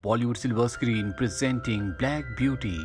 Bollywood silver screen presenting black beauty.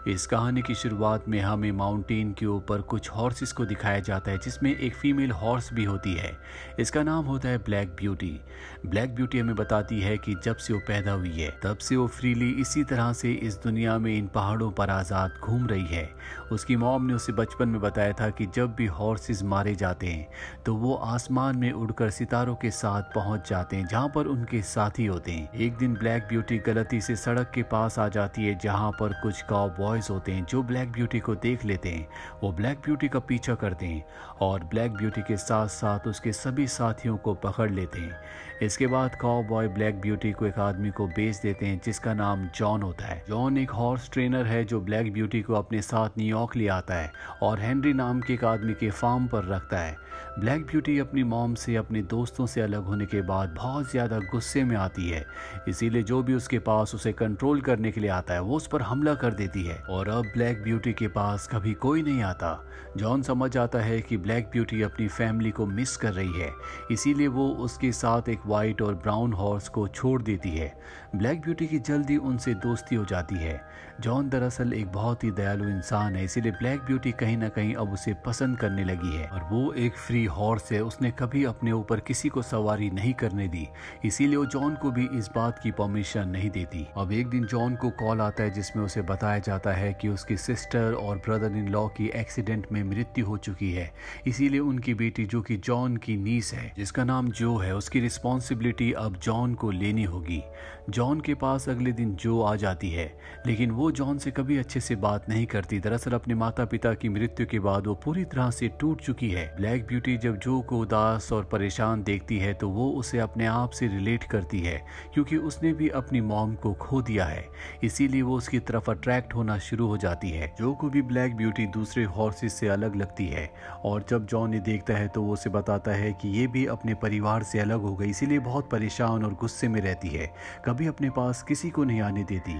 इस कहानी की शुरुआत में हमें माउंटेन के ऊपर कुछ हॉर्सेस को दिखाया जाता है, जिसमें एक फीमेल हॉर्स भी होती है। इसका नाम होता है ब्लैक ब्यूटी। ब्लैक ब्यूटी हमें बताती है कि जब से वो पैदा हुई है तब से वो फ्रीली इसी तरह से इस दुनिया में इन पहाड़ों पर आज़ाद घूम रही है। उसकी मॉम ने उसे बचपन में बताया था कि जब भी हॉर्सेस मारे जाते हैं तो वो आसमान में उड़कर सितारों के साथ पहुंच जाते हैं, जहां पर उनके साथी होते हैं। एक दिन ब्लैक ब्यूटी गलती से सड़क के पास आ जाती है, जहां पर कुछ काउबॉयज होते हैं जो ब्लैक ब्यूटी को देख लेते हैं। वो ब्लैक ब्यूटी का पीछा करते हैं और ब्लैक ब्यूटी के साथ साथ उसके सभी साथियों को पकड़ लेते हैं। इसके बाद काउबॉय ब्लैक ब्यूटी को एक आदमी को बेच देते हैं, जिसका नाम जॉन होता है। जॉन एक हॉर्स ट्रेनर है जो ब्लैक ब्यूटी को अपने साथ न्यूयॉर्क ले आता है और हेनरी नाम के एक आदमी के फार्म पर रखता है। ब्लैक ब्यूटी अपनी मॉम से, अपने दोस्तों से अलग होने के बाद बहुत ज़्यादा गुस्से में आती है, इसीलिए जो भी उसके पास उसे कंट्रोल करने के लिए आता है वो उस पर हमला कर देती है। और अब ब्लैक ब्यूटी के पास कभी कोई नहीं आता। जॉन समझ आता है कि ब्लैक ब्यूटी अपनी फैमिली को मिस कर रही है, इसीलिए वो उसके साथ एक वाइट और ब्राउन हॉर्स को छोड़ देती है। ब्लैक ब्यूटी की जल्दी उनसे दोस्ती हो जाती है। जॉन दरअसल एक बहुत ही दयालु इंसान है, इसीलिए ब्लैक ब्यूटी कहीं ना कहीं अब उसे पसंद करने लगी है। और वो एक फ्री हॉर्स है, उसने कभी अपने ऊपर किसी को सवारी नहीं करने दी, इसीलिए वो जॉन को भी इस बात की परमिशन नहीं देती। अब एक दिन जॉन को कॉल आता है जिसमें उसे बताया जाता है कि उसकी सिस्टर और ब्रदर इन लॉ की एक्सीडेंट में मृत्यु हो चुकी है, इसीलिए उनकी बेटी जो कि जॉन की नीस है, जिसका नाम जो है, उसकी रिस्पॉन्सिबिलिटी अब जॉन को लेनी होगी। जॉन के पास अगले दिन जो आ जाती है, लेकिन वो जॉन से कभी अच्छे से बात नहीं करती। दरअसल अपने माता पिता की मृत्यु के बाद वो पूरी तरह से टूट चुकी है। ब्लैक ब्यूटी जब जो को उदास और परेशान देखती है तो वो उसे अपने आप से रिलेट करती है, क्योंकि उसने भी अपनी मॉम को खो दिया है, इसीलिए वो उसकी तरफ अट्रैक्ट होना शुरू हो जाती है। जो को भी ब्लैक ब्यूटी दूसरे हॉर्सेस से अलग लगती है, और जब जॉन ये देखता है तो वो उसे बताता है कि ये भी अपने परिवार से अलग हो गई, इसीलिए बहुत परेशान और गुस्से में रहती है, कभी अपने पास किसी को नहीं आने देती।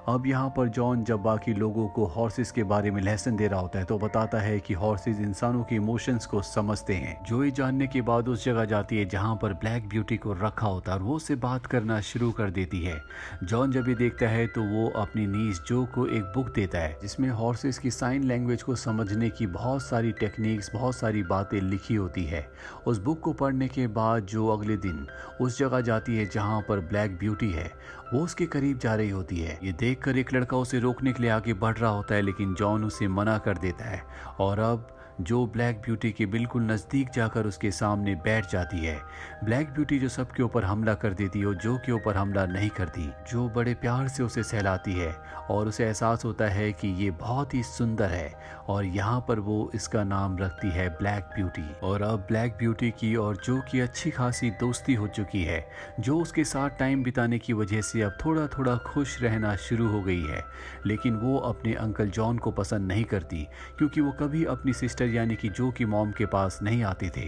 अब यहाँ पर जॉन जब बाकी लोगों को हॉर्सेस के बारे में लेसन दे रहा होता है तो बताता है कि हॉर्सेस इंसानों के इमोशंस को समझते हैं। जो ये जानने के बाद उस जगह जाती है जहाँ पर ब्लैक ब्यूटी को रखा होता है और वो उससे बात करना शुरू कर देती है। जॉन जब ये देखता है तो वो अपनी नीस जो को एक बुक देता है जिसमें हॉर्सेस की साइन लैंग्वेज को समझने की बहुत सारी टेक्निक्स, बहुत सारी बातें लिखी होती है। उस बुक को पढ़ने के बाद जो अगले दिन उस जगह जाती है जहाँ पर ब्लैक ब्यूटी है, वो उसके करीब जा रही होती है। ये देखकर एक लड़का उसे रोकने के लिए आगे बढ़ रहा होता है, लेकिन जॉन उसे मना कर देता है और अब जो ब्लैक ब्यूटी के बिल्कुल नज़दीक जाकर उसके सामने बैठ जाती है। ब्लैक ब्यूटी जो सबके ऊपर हमला कर देती है और जो के ऊपर हमला नहीं करती, जो बड़े प्यार से उसे सहलाती है और उसे एहसास होता है कि ये बहुत ही सुंदर है, और यहाँ पर वो इसका नाम रखती है ब्लैक ब्यूटी। और अब ब्लैक ब्यूटी की और जो की अच्छी खासी दोस्ती हो चुकी है। जो उसके साथ टाइम बिताने की वजह से अब थोड़ा थोड़ा खुश रहना शुरू हो गई है, लेकिन वो अपने अंकल जॉन को पसंद नहीं करती, क्योंकि वो कभी अपनी सिस्टर यानी कि जो की मॉम के पास नहीं आते थे।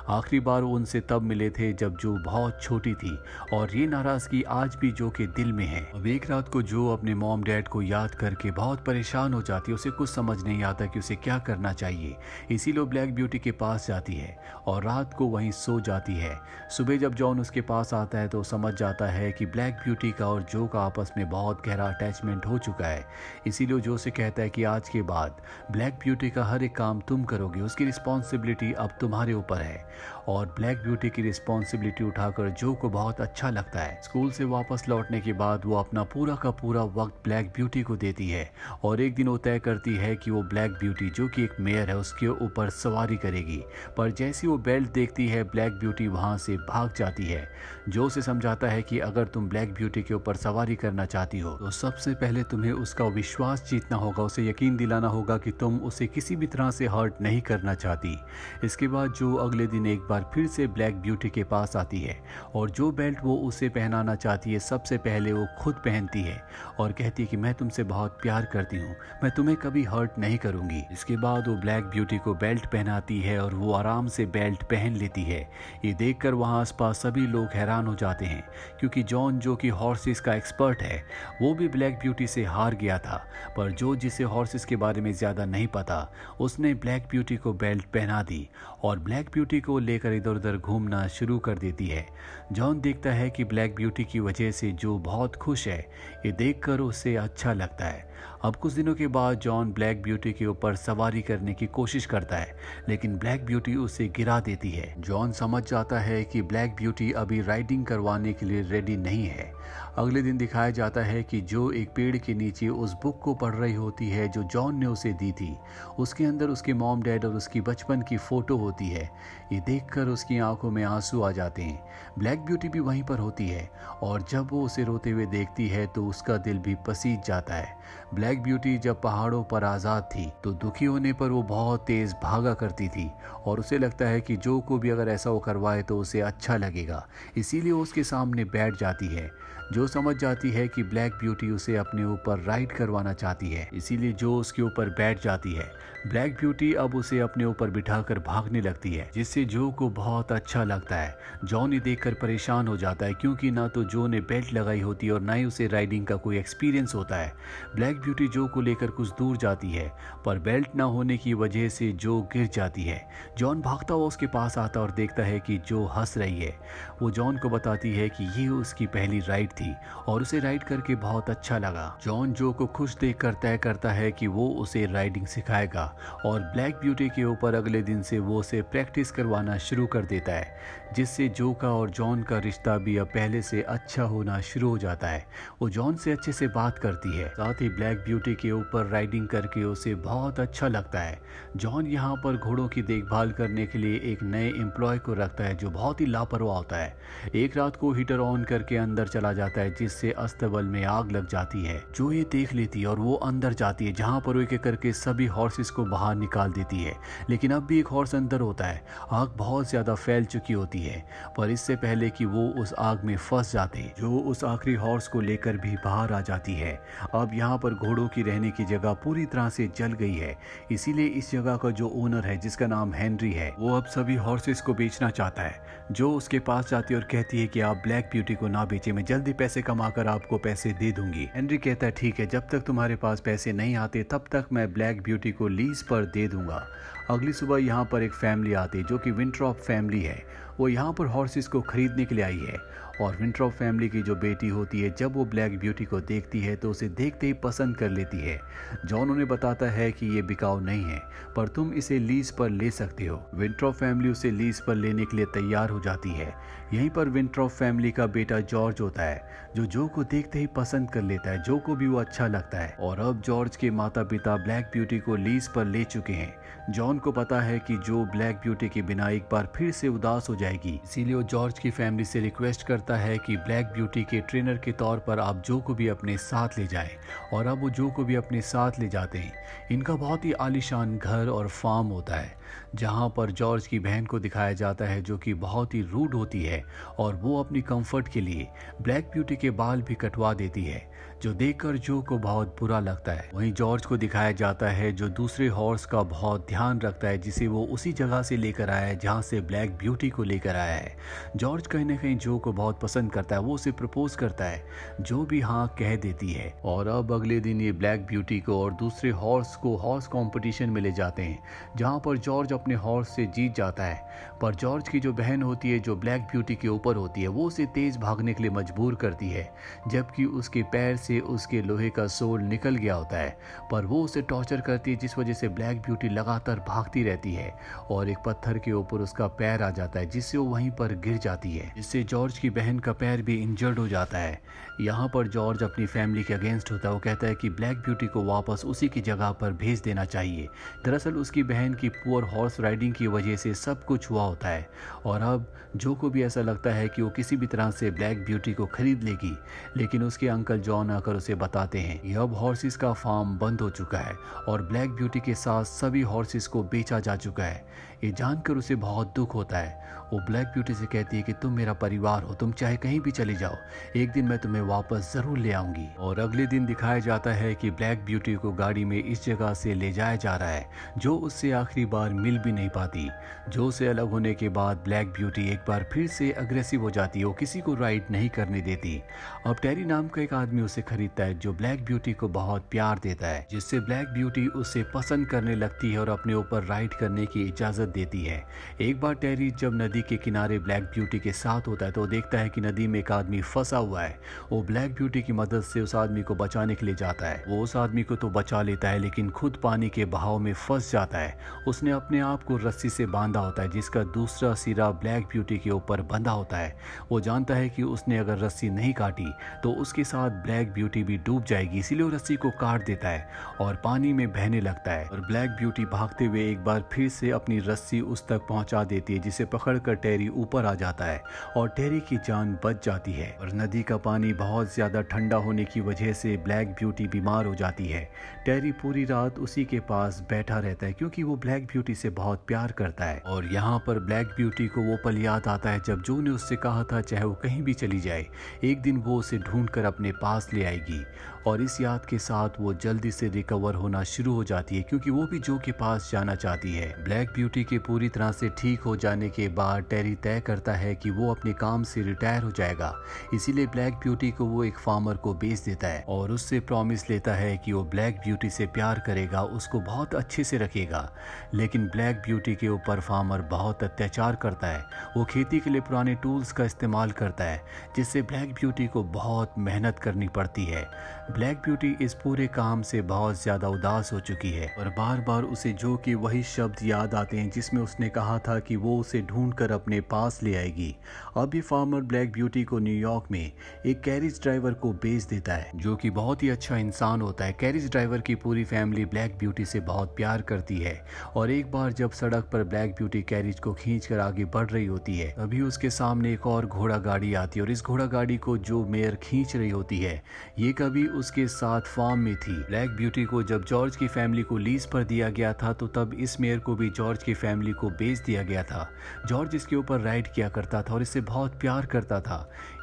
आखिरी बार वो उनसे तब मिले थे जब जो बहुत छोटी थी, और ये नाराजगी आज भी जो के दिल में है। अब एक रात को जो अपने मॉम डैड को याद करके बहुत परेशान हो जाती है, उसे कुछ समझ नहीं आता कि उसे क्या करना चाहिए, इसीलिए ब्लैक ब्यूटी के पास जाती है और रात को वहीं सो जाती है। सुबह जब जॉन उसके पास आता है तो समझ जाता है कि ब्लैक ब्यूटी का और जो का आपस में बहुत गहरा अटैचमेंट हो चुका है, इसीलिए जो से कहता है कि आज के बाद ब्लैक ब्यूटी का हर एक काम तुम करोगे, उसकी रिस्पॉन्सिबिलिटी अब तुम्हारे ऊपर है। और ब्लैक ब्यूटी की रिस्पॉन्सिबिलिटी उठाकर जो को बहुत अच्छा लगता है। स्कूल से वापस लौटने के बाद वो अपना पूरा का पूरा वक्त ब्लैक ब्यूटी को देती है, और एक दिन वो तय करती है कि वो ब्लैक ब्यूटी जो कि एक मेयर है उसके ऊपर सवारी करेगी। पर जैसी वो बेल्ट देखती है, ब्लैक ब्यूटी वहां से भाग जाती है। जो उसे समझाता है कि अगर तुम ब्लैक ब्यूटी के ऊपर सवारी करना चाहती हो तो सबसे पहले तुम्हें उसका विश्वास जीतना होगा, उसे यकीन दिलाना होगा कि तुम उसे किसी भी तरह से हर्ट नहीं करना चाहती। इसके बाद जो अगले दिन एक बार फिर से ब्लैक ब्यूटी के पास आती है, और जो बेल्ट वो उसे पहनाना चाहती है सबसे पहले वो खुद पहनती है और कहती है कि मैं तुमसे बहुत प्यार करती हूँ, मैं तुम्हें कभी हर्ट नहीं करूंगी। इसके बाद वो ब्लैक ब्यूटी को बेल्ट पहनाती है और वो आराम से बेल्ट पहन लेती है। ये देखकर वहाँ आसपास सभी लोग हैरान हो जाते हैं, क्योंकि जॉन जो कि हॉर्सेस का एक्सपर्ट है वो भी ब्लैक ब्यूटी से हार गया था। पर जो जिसे हॉर्सेस के बारे में ज़्यादा नहीं पता, उसने ब्लैक ब्यूटी को बेल्ट पहना दी और ब्लैक ब्यूटी को लेकर इधर उधर घूमना शुरू कर देती है। जॉन देखता है कि ब्लैक ब्यूटी की वजह से जो बहुत खुश है, ये देखकर उसे अच्छा लगता है। अब कुछ दिनों के बाद जॉन ब्लैक ब्यूटी के ऊपर सवारी करने की कोशिश करता है, लेकिन ब्लैक ब्यूटी उसे गिरा देती है। जॉन समझ जाता है कि ब्लैक ब्यूटी अभी राइडिंग करवाने के लिए रेडी नहीं है। अगले दिन दिखाया जाता है कि जो एक पेड़ के नीचे उस बुक को पढ़ रही होती है जो जॉन ने उसे दी थी। उसके अंदर उसके मॉम डैड और उसकी बचपन की फोटो होती है। ये देखकर उसकी आंखों में आंसू आ जाते हैं। ब्लैक ब्यूटी भी वहीं पर होती है और जब वो उसे रोते हुए देखती है तो उसका दिल भी पसीज जाता है। ब्लैक ब्यूटी जब पहाड़ों पर आज़ाद थी तो दुखी होने पर वो बहुत तेज भागा करती थी और उसे लगता है कि जो को भी अगर ऐसा वो करवाए तो उसे अच्छा लगेगा, इसीलिए वो उसके सामने बैठ जाती है। जो समझ जाती है कि ब्लैक ब्यूटी उसे अपने ऊपर राइड करवाना चाहती है, इसीलिए जो उसके ऊपर बैठ जाती है। ब्लैक ब्यूटी अब उसे अपने ऊपर बिठाकर भागने लगती है, जिससे जो को बहुत अच्छा लगता है। जॉन ये देखकर परेशान हो जाता है क्योंकि ना तो जो ने बेल्ट लगाई होती है और ना ही उसे राइडिंग का कोई एक्सपीरियंस होता है। ब्लैक ब्यूटी जो को लेकर कुछ दूर जाती है पर बेल्ट ना होने की वजह से जो गिर जाती है। जॉन भागता हुआ उसके पास आता और देखता है कि जो हंस रही है। वो जॉन को बताती है कि ये उसकी पहली राइड थी और उसे राइड करके बहुत अच्छा लगा। जॉन जो को खुश देखकर तय करता है कि वो उसे राइडिंग सिखाएगा और ब्लैक ब्यूटी के ऊपर अगले दिन से वो उसे प्रैक्टिस करवाना शुरू कर देता है, जिससे जो का और जॉन का रिश्ता भी अब पहले से अच्छा होना शुरू हो जाता है। वो जॉन से अच्छे से बात करती है, साथ ही ब्लैक ब्यूटी के ऊपर राइडिंग करके उसे बहुत अच्छा लगता है। जॉन यहाँ पर घोड़ों की देखभाल करने के लिए एक नए एम्प्लॉय को रखता है जो बहुत ही लापरवाह होता है। एक रात को हीटर ऑन करके अंदर चला जाता है, जिससे अस्तबल में आग लग जाती है। जो ये देख लेती है और वो अंदर जाती है, जहाँ पर वो एक एक करके सभी हॉर्सेस को बाहर निकाल देती है, लेकिन अब भी एक हॉर्स अंदर होता है। आग बहुत ज्यादा फैल चुकी होती है, पर इससे पहले कि वो उस आग में फंस जाते, जो उस आखिरी हॉर्स को लेकर भी बाहर आ जाती है। अब यहाँ पर घोड़ों की रहने की जगह पूरी तरह से जल गई है, इसीलिए इस जगह का जो ओनर है, जिसका नाम हेनरी है, वो अब सभी हॉर्सेस को बेचना चाहता है। जो उसके पास जाती है और कहती है कि आप ब्लैक ब्यूटी को ना बेचे, मैं जल्दी पैसे कमाकर आपको पैसे दे दूंगी। हेनरी कहता है ठीक है, जब तक तुम्हारे पास पैसे नहीं आते तब तक मैं ब्लैक ब्यूटी को लीज पर दे दूंगा। अगली सुबह यहाँ पर एक फैमिली आती है जो कि विंट्रॉप फैमिली है। वो यहाँ पर हॉर्सेस को खरीदने के लिए आई है और विंट्रॉप फैमिली की जो बेटी होती है, जब वो ब्लैक ब्यूटी को देखती है तो उसे देखते ही पसंद कर लेती है। जॉन उन्हें बताता है कि ये बिकाऊ नहीं है, पर तुम इसे लीज पर ले सकते हो। विंट्रॉप फैमिली उसे लीज पर लेने के लिए तैयार हो जाती है। यहीं पर विंट्रॉप फैमिली का बेटा जॉर्ज होता है, जो को देखते ही पसंद कर लेता है। जो को भी वो अच्छा लगता है और अब जॉर्ज के माता पिता ब्लैक ब्यूटी को लीज पर ले चुके हैं। जॉन को पता है कि जो ब्लैक ब्यूटी के बिना एक बार फिर से उदास हो जाएगी, इसीलिए वो जॉर्ज की फैमिली से रिक्वेस्ट करता है कि ब्लैक ब्यूटी के ट्रेनर के तौर पर आप जो को भी अपने साथ ले जाएं। और अब वो जो को भी अपने साथ ले जाते हैं। इनका बहुत ही आलीशान घर और फार्म होता है, जहां पर जॉर्ज की बहन को दिखाया जाता है जो कि बहुत ही रूड होती है और वो अपनी कंफर्ट के लिए ब्लैक ब्यूटी के बाल भी कटवा देती है, जो देखकर जो को बहुत बुरा लगता है। वहीं जॉर्ज को दिखाया जाता है जो दूसरे हॉर्स का बहुत ध्यान रखता है, जिसे वो उसी जगह से लेकर आया है जहां से ब्लैक ब्यूटी को लेकर आया है। जॉर्ज कहीं ना कहीं जो को बहुत पसंद करता है, वो उसे प्रपोज करता है, जो भी हाँ कह देती है। और अब अगले दिन ये ब्लैक ब्यूटी को और दूसरे हॉर्स को हॉर्स कॉम्पिटिशन में ले जाते हैं, जहाँ पर जॉर्ज अपने हॉर्स से जीत जाता है। पर जॉर्ज की जो बहन होती है, जो ब्लैक ब्यूटी के ऊपर होती है, वो उसे तेज भागने के लिए मजबूर करती है, जबकि उसके पैर से उसके लोहे का सोल निकल गया होता है। पर वो उसे टॉर्चर करती है, जिस वजह से ब्लैक ब्यूटी लगातार भागती रहती है और एक पत्थर के ऊपर उसका पैर आ जाता है, जिससे वो वहीं पर गिर जाती है, जिससे जॉर्ज की बहन का पैर भी इंजर्ड हो जाता है। यहाँ पर जॉर्ज अपनी फैमिली के अगेंस्ट होता है। वो कहता है कि ब्लैक ब्यूटी को वापस उसी की जगह पर भेज देना चाहिए। दरअसल उसकी बहन की पुअर हॉर्स राइडिंग की वजह से सब कुछ हुआ होता है और अब जो को भी ऐसा लगता है कि वो किसी भी तरह से ब्लैक ब्यूटी को खरीद लेगी, लेकिन उसके अंकल जॉन आकर उसे बताते हैं कि अब हॉर्सेस का फार्म बंद हो चुका है और ब्लैक ब्यूटी के साथ सभी हॉर्सेस को बेचा जा चुका है। ये जानकर उसे बहुत दुख होता है। वो ब्लैक ब्यूटी से कहती है कि तुम मेरा परिवार हो, तुम चाहे कहीं भी चले जाओ, एक दिन मैं तुम्हें वापस जरूर ले आऊंगी। और अगले दिन दिखाया जाता है कि ब्लैक ब्यूटी को गाड़ी में इस जगह से ले जाया जा रहा है जो उससे आखिरी बार मिल भी नहीं पाती। जो से अलग होने के बाद ब्लैक ब्यूटी एक बार फिर से अग्रेसिव हो जाती है, वो किसी को राइड नहीं करने देती। अब टेरी नाम का एक आदमी उसे खरीदता है जो ब्लैक ब्यूटी को बहुत प्यार देता है, जिससे ब्लैक ब्यूटी उसे पसंद करने लगती है और अपने ऊपर राइड करने की इजाजत देती है। एक बार टेरी जब नदी के किनारे ब्लैक ब्यूटी के साथ होता है तो देखता है कि नदी में एक आदमी फंसा हुआ है। वो ब्लैक ब्यूटी की मदद से उस आदमी को बचाने के लिए जाता है। वो उस आदमी को तो बचा लेता है लेकिन खुद पानी के बहाव में फंस जाता है। उसने अपने आप को रस्सी से बांधा होता है जिसका दूसरा सिरा ब्लैक ब्यूटी के ऊपर बंधा होता है। वो जानता है कि उसने अगर रस्सी नहीं काटी तो उसके साथ ब्लैक ब्यूटी भी डूब जाएगी, इसीलिए वो रस्सी को काट देता है और पानी में बहने लगता है। और ब्लैक ब्यूटी भागते हुए एक बार फिर से अपनी रस्सी उस तक पहुंचा देती है जिसे पकड़कर टेरी ऊपर आ जाता है और टेरी की जान बच जाती है। और नदी का पानी बहुत ज्यादा ठंडा होने की वजह से ब्लैक ब्यूटी बीमार हो जाती है। टेरी पूरी रात उसी के पास बैठा रहता है क्योंकि वो ब्लैक ब्यूटी से बहुत प्यार करता है। और यहाँ पर ब्लैक ब्यूटी को वो पल याद आता है जब जो ने उससे कहा था चाहे वो कहीं भी चली जाए एक दिन वो उसे ढूंढकर अपने पास ले आएगी। और इस याद के साथ वो जल्दी से रिकवर होना शुरू हो जाती है क्योंकि वो भी जो के पास जाना चाहती है। ब्लैक ब्यूटी के पूरी तरह से ठीक हो जाने के बाद टेरी तय करता है कि वो अपने काम से रिटायर हो जाएगा, इसीलिए ब्लैक ब्यूटी को वो एक फार्मर को बेच देता है और उससे प्रॉमिस लेता है कि वो ब्लैक ब्यूटी से प्यार करेगा, उसको बहुत अच्छे से रखेगा। लेकिन ब्लैक ब्यूटी के ऊपर फार्मर बहुत अत्याचार करता है। वो खेती के लिए पुराने टूल्स का इस्तेमाल करता है जिससे ब्लैक ब्यूटी को बहुत मेहनत करनी पड़ती है। ब्लैक ब्यूटी इस पूरे काम से बहुत ज्यादा उदास हो चुकी है और बार बार उसे जो कि वही शब्द याद आते हैं जिसमें उसने कहा था कि वो उसे ढूंढकर अपने पास ले आएगी। अब ये फार्मर ब्लैक ब्यूटी को न्यूयॉर्क में एक कैरिज ड्राइवर को बेच देता है जो कि बहुत ही अच्छा इंसान होता है। कैरिज ड्राइवर की पूरी फैमिली ब्लैक ब्यूटी से बहुत प्यार करती है और एक बार जब सड़क पर ब्लैक ब्यूटी कैरिज को खींचकर आगे बढ़ रही होती है तभी उसके सामने एक और घोड़ा गाड़ी आती है और इस घोड़ा गाड़ी को जो मेयर खींच रही होती है ये कभी उसके साथ फार्म में थी। ब्लैक ब्यूटी को जब जॉर्ज की फैमिली को लीज पर दिया गया था तो तब इस मेयर को भी जॉर्ज की फैमिली को बेच दिया गया था। जॉर्ज इसके ऊपर राइड किया करता था और इससे बहुत प्यार करता था।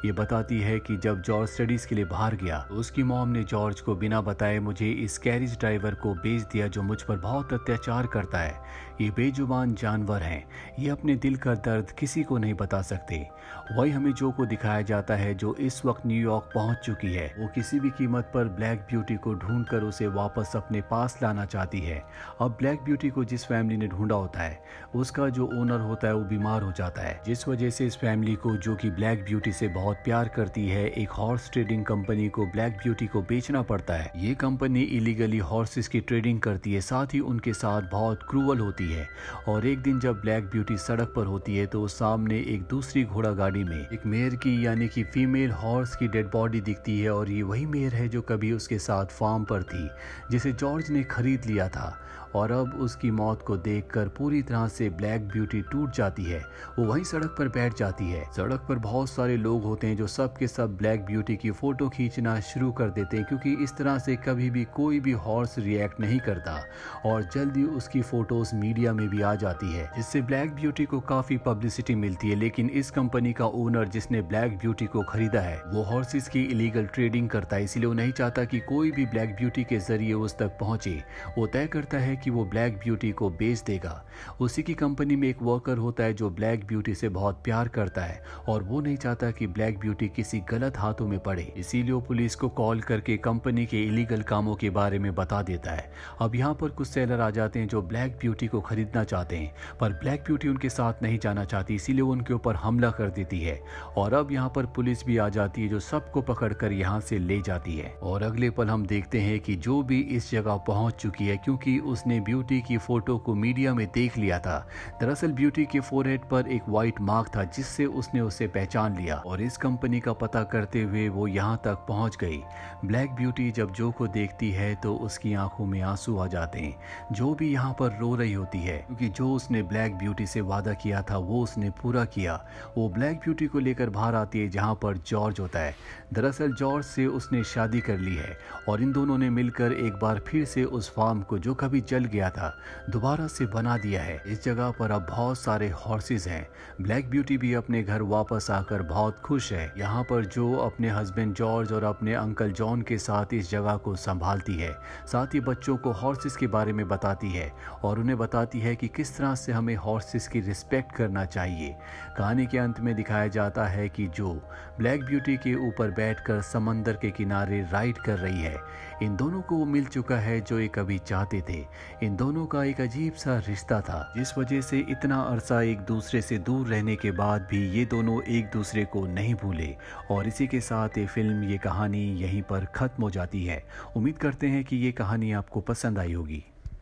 ये बताती है कि जब जॉर्ज स्टडीज के लिए बाहर गया तो उसकी मॉम ने जॉर्ज को बिना बताए मुझे इस कैरिज ड्राइवर को बेच दिया जो मुझ पर बहुत अत्याचार करता है। ये बेजुबान जानवर हैं, ये अपने दिल का दर्द किसी को नहीं बता सकते। वही हमें जो को दिखाया जाता है जो इस वक्त न्यूयॉर्क पहुंच चुकी है। वो किसी भी कीमत पर ब्लैक ब्यूटी को ढूंढकर उसे वापस अपने पास लाना चाहती है। अब ब्लैक ब्यूटी को जिस फैमिली ने ढूंढा होता है उसका जो ओनर होता है वो बीमार हो जाता है, जिस वजह से इस फैमिली को जो कि ब्लैक ब्यूटी से बहुत प्यार करती है एक हॉर्स ट्रेडिंग कंपनी को ब्लैक ब्यूटी को बेचना पड़ता है। ये कंपनी इलीगली हॉर्सेस की ट्रेडिंग करती है, साथ ही उनके साथ बहुत क्रूअल होती है। और एक दिन जब ब्लैक ब्यूटी सड़क पर होती है तो सामने एक दूसरी घोड़ा गाड़ी में एक मेयर की यानी कि फीमेल हॉर्स की डेड बॉडी दिखती है और ये वही मेयर है जो कभी उसके साथ फार्म पर थी जिसे जॉर्ज ने खरीद लिया था। और अब उसकी मौत को देखकर पूरी तरह से ब्लैक ब्यूटी टूट जाती है। वो वहीं सड़क पर बैठ जाती है। सड़क पर बहुत सारे लोग होते हैं जो सब के सब ब्लैक ब्यूटी की फोटो खींचना शुरू कर देते हैं क्योंकि इस तरह से कभी भी कोई भी हॉर्स रिएक्ट नहीं करता और जल्दी उसकी फोटोज मीडिया में भी आ जाती है जिससे ब्लैक ब्यूटी को काफी पब्लिसिटी मिलती है। लेकिन इस कंपनी का ओनर जिसने ब्लैक ब्यूटी को खरीदा है वो हॉर्सेस की इलीगल ट्रेडिंग करता है, इसीलिए वो नहीं चाहता कि कोई भी ब्लैक ब्यूटी के जरिए उस तक पहुंचे। वो तय करता है कि वो ब्लैक ब्यूटी को बेच देगा। उसी की कंपनी में एक वर्कर होता है जो ब्लैक ब्यूटी से बहुत प्यार करता है और वो नहीं चाहता कि ब्लैक ब्यूटी किसी गलत हाथों में पड़े, इसीलिए वो पुलिस को कॉल करके कंपनी के इलीगल कामों के बारे में बता देता है। अब यहाँ पर कुछ सेलर आ जाते हैं जो ब्लैक ब्यूटी को खरीदना चाहते हैं पर ब्लैक ब्यूटी उनके साथ नहीं जाना चाहती, इसीलिए वो उनके ऊपर हमला कर देती है। और अब यहाँ पर पुलिस भी आ जाती है जो सबको पकड़कर यहाँ से ले जाती है। और अगले पल हम देखते हैं कि जो भी इस जगह पहुंच चुकी है क्योंकि उसने ब्यूटी की फोटो को मीडिया में देख लिया था। दरअसल ब्यूटी के फोरहेड पर एक व्हाइट मार्क था जिससे उसने उसे पहचान लिया और इस इस कंपनी का पता करते हुए वो यहाँ तक पहुँच गई। ब्लैक ब्यूटी जब जो को देखती है तो उसकी आंखों में आंसू आ जाते हैं। जो भी यहाँ पर रो रही होती है क्योंकि जो उसने ब्लैक ब्यूटी से वादा किया था वो उसने पूरा किया। वो ब्लैक ब्यूटी को लेकर बाहर आती है जहाँ पर जॉर्ज होता है। दरअसल जॉर्ज से उसने शादी कर ली है और इन दोनों ने मिलकर एक बार फिर से उस फार्म को जो कभी जल गया था दोबारा से बना दिया है। इस जगह पर अब बहुत सारे हॉर्सेस हैं। ब्लैक ब्यूटी भी अपने घर वापस आकर बहुत खुश है। यहाँ पर जो अपने हस्बैंड जॉर्ज और अपने अंकल जॉन के साथ इस जगह को संभालती है, साथ ही बच्चों को हॉर्सेस के बारे में बताती है और उन्हें बताती है कि किस तरह से हमें हॉर्सेस की रिस्पेक्ट करना चाहिए। कहानी के अंत में दिखाया जाता है कि जो ब्लैक ब्यूटी के ऊपर बैठकर समंदर के किनारे राइड कर रही है, इन दोनों को वो मिल चुका है जो ये कभी चाहते थे। इन दोनों का एक अजीब सा रिश्ता था जिस वजह से इतना अरसा एक दूसरे से दूर रहने के बाद भी ये दोनों एक दूसरे को नहीं भूले। और इसी के साथ ये फिल्म, ये कहानी यहीं पर खत्म हो जाती है। उम्मीद करते हैं कि ये कहानी आपको पसंद आई होगी।